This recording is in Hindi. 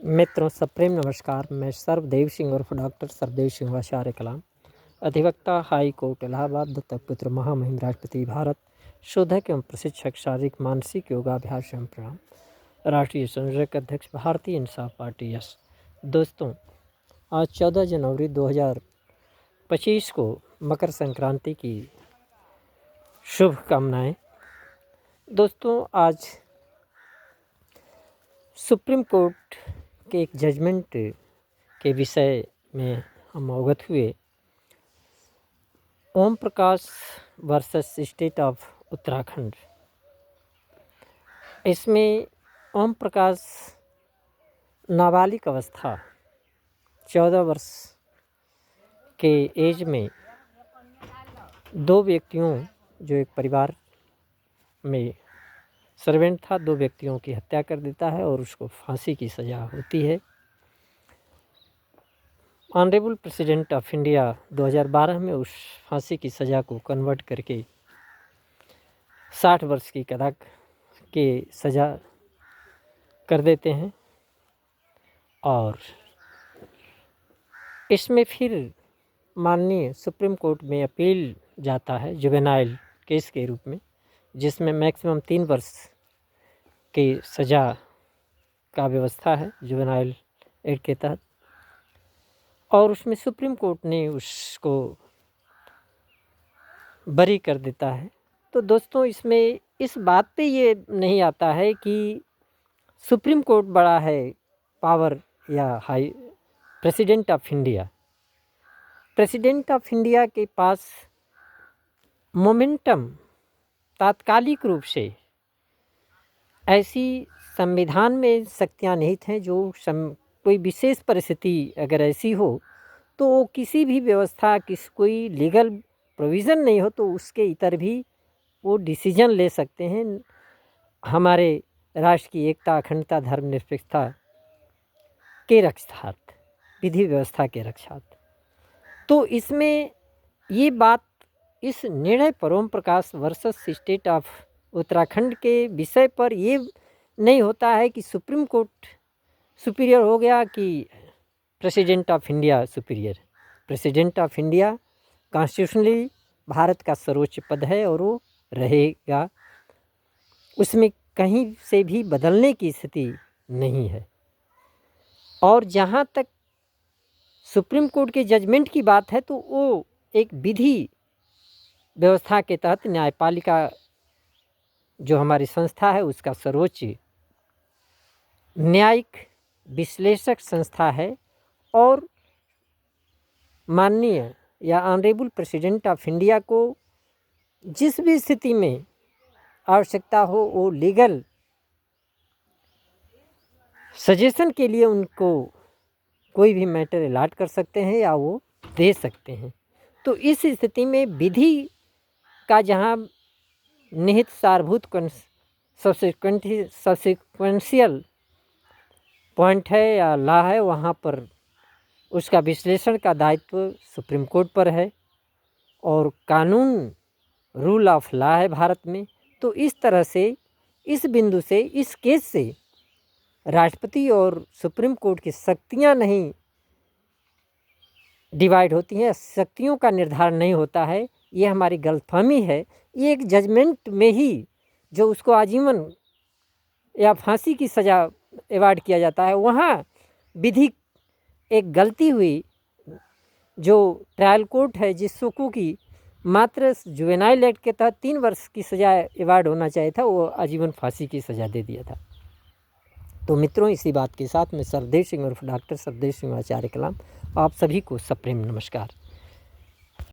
मित्रों सप्रेम नमस्कार। मैं सर्वदेव सिंह उर्फ डॉक्टर सरदेव सिंह आचार्य कलाम, अधिवक्ता हाई कोर्ट इलाहाबाद, दत्तक पुत्र, महामहिम राष्ट्रपति भारत, शोधक एवं प्रशिक्षक, शारीरिक मानसिक योगाभ्यास एवं प्रणाम, राष्ट्रीय संयोजक अध्यक्ष, भारतीय इंसाफ पार्टी यस। दोस्तों, आज 14 जनवरी 2025 को मकर संक्रांति की शुभकामनाएं। दोस्तों, आज सुप्रीम कोर्ट के एक जजमेंट के विषय में हम अवगत हुए। Om Prakash versus state of Uttarakhand. इसमें ओम प्रकाश नाबालिग अवस्था 14 वर्ष के एज में दो व्यक्तियों, जो एक परिवार में सर्वेंट था, दो व्यक्तियों की हत्या कर देता है और उसको फांसी की सज़ा होती है। ऑनरेबल प्रेसिडेंट ऑफ इंडिया 2012 में उस फांसी की सज़ा को कन्वर्ट करके 60 वर्ष की कैद के सज़ा कर देते हैं। और इसमें फिर माननीय सुप्रीम कोर्ट में अपील जाता है जुवेनाइल केस के रूप में, जिसमें मैक्सिमम 3 वर्ष की सज़ा का व्यवस्था है जुवेनाइल एक्ट के तहत। और उसमें सुप्रीम कोर्ट ने उसको बरी कर देता है। तो दोस्तों, इसमें इस बात पे ये नहीं आता है कि सुप्रीम कोर्ट बड़ा है पावर या high president of India. President of India के पास मोमेंटम तात्कालिक रूप से ऐसी संविधान में शक्तियाँ निहित हैं जो कोई विशेष परिस्थिति अगर ऐसी हो तो वो किसी भी व्यवस्था कोई लीगल प्रोविज़न नहीं हो तो उसके इतर भी वो डिसीजन ले सकते हैं हमारे राष्ट्र की एकता, अखंडता, धर्मनिरपेक्षता के रक्षार्थ, विधि व्यवस्था के रक्षार्थ। तो इसमें ये बात, इस निर्णय पर Om Prakash versus state of Uttarakhand के विषय पर ये नहीं होता है कि सुप्रीम कोर्ट सुपीरियर हो गया कि president of India superior. President of India constitutionally Bharat का सर्वोच्च पद है और वो रहेगा, उसमें कहीं से भी बदलने की स्थिति नहीं है। और जहाँ तक सुप्रीम कोर्ट के जजमेंट की बात है तो वो एक विधि व्यवस्था के तहत न्यायपालिका जो हमारी संस्था है उसका सर्वोच्च न्यायिक विश्लेषक संस्था है। और माननीय या ऑनरेबल प्रेसिडेंट ऑफ इंडिया को जिस भी स्थिति में आवश्यकता हो वो लीगल सजेशन के लिए उनको कोई भी मैटर अलॉट कर सकते हैं या वो दे सकते हैं। तो इस स्थिति में विधि का जहाँ निहित सारभूत सब्सिक्वेंशियल पॉइंट है या लॉ है, वहाँ पर उसका विश्लेषण का दायित्व सुप्रीम कोर्ट पर है और कानून रूल ऑफ लॉ है भारत में। तो इस तरह से, इस बिंदु से, इस केस से राष्ट्रपति और सुप्रीम कोर्ट की शक्तियाँ नहीं डिवाइड होती हैं, शक्तियों का निर्धारण नहीं होता है। ये हमारी गलतफहमी है। ये एक जजमेंट में ही जो उसको आजीवन या फांसी की सज़ा अवार्ड किया जाता है, वहाँ विधि एक गलती हुई। जो ट्रायल कोर्ट है जिसको की मात्र जुवेनाइल एक्ट के तहत 3 वर्ष की सज़ा अवार्ड होना चाहिए था, वो आजीवन फांसी की सज़ा दे दिया था। तो मित्रों, इसी बात के साथ मैं सरदेव सिंह उर्फ डॉक्टर सरदेव सिंह आचार्य कलाम आप सभी को सप्रेम नमस्कार।